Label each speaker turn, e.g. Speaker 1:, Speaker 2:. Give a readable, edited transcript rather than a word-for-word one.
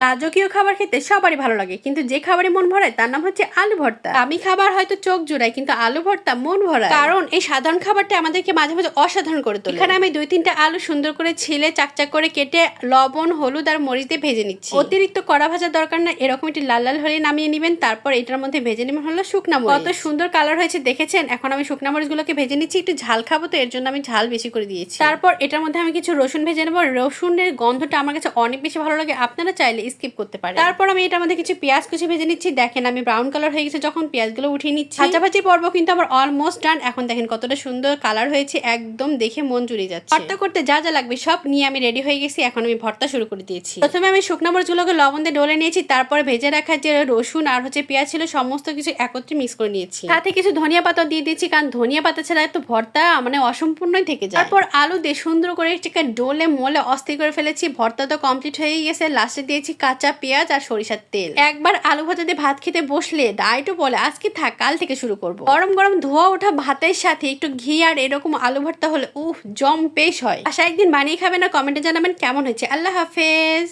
Speaker 1: রাজকীয় খাবার খেতে সবারই ভালো লাগে, কিন্তু যে খাবারে মন ভরায় তার নাম হচ্ছে আলু ভর্তা। আমি খাবার হয়তো চোখ জুড়াই, কিন্তু আলু ভর্তা মন ভরায়, কারণ এই সাধারণ খাবারটা আমাদেরকে মাঝে মাঝে অসাধারণ করে তোলে। এখানে আমি 2-3টা আলু সুন্দর করে ছিলে চাকচাক করে কেটে লবণ, হলুদ আর মরিচ দিয়ে ভেজে নিচ্ছি। অতিরিক্ত কড়া ভাজার দরকার না, এরকম একটি লাল লাল হলে নামিয়ে নেবেন। তারপর এটার মধ্যে ভেজে নেবেন হলো শুকনা মরিচ। কত সুন্দর কালার হয়েছে দেখেছেন। এখন আমি শুকনা মরিচ গুলোকে ভেজে নিচ্ছি, একটু ঝাল খাবো তো এর জন্য আমি ঝাল বেশি করে দিয়েছি। তারপর এটার মধ্যে আমি কিছু রসুন ভেজে নেবো। রসুনের গন্ধটা আমার কাছে অনেক বেশি ভালো লাগে, আপনারা চাইলে স্কিপ করতে পারেন। তারপর আমি এটার মধ্যে কিছু পেঁয়াজ কুচি ভেজে নিচ্ছি। দেখেন আমি ব্রাউন কালার হয়ে গেছে যখন, পেঁয়াজগুলো উঠিয়ে নিচ্ছি। ভাজাভাজি পর্ব কিন্তু আমার অলমোস্ট ডান। এখন দেখেন কতটা সুন্দর কালার হয়েছে, একদম দেখে মন জুড়ে যাচ্ছে। ভর্তা করতে যা যা লাগবে সব নিয়ে আমি রেডি হয়ে গেছি। এখন আমি ভর্তা শুরু করে দিয়েছি। প্রথমে আমি শুকনো মরিচগুলোকে লবণ দিয়ে ডলে নিয়েছি, তারপরে ভেজে রাখা যে রসুন আর পেঁয়াজ ছিল সমস্ত কিছু একত্রে মিক্স করে নিয়েছি। সাথে কিছু ধনিয়া পাতা দিয়ে দিয়েছি, কারণ ধনিয়া পাতা ছাড়া তো ভর্তা মানে অসম্পূর্ণই থেকে যায়। তারপর আলু দিয়ে সুন্দর করে ডোলে মোলে অস্থির করে ফেলেছি। ভর্তা তো কমপ্লিট হয়ে গেছে। লাস্টে দিয়েছি কাঁচা পেঁয়াজ আর সরিষার তেল। একবার আলু ভাজা দিয়ে ভাত খেতে বসলে ডায়েটও বলে আজকে থাক, কাল থেকে শুরু করব। গরম গরম ধোয়া ওঠা ভাতের সাথে একটু ঘি আর এরকম আলু ভর্তা হলে জম পেশ হয়। আশা একদিন বানিয়ে খাবেন আর কমেন্টে জানাবেন কেমন হয়েছে। আল্লাহ হাফেজ।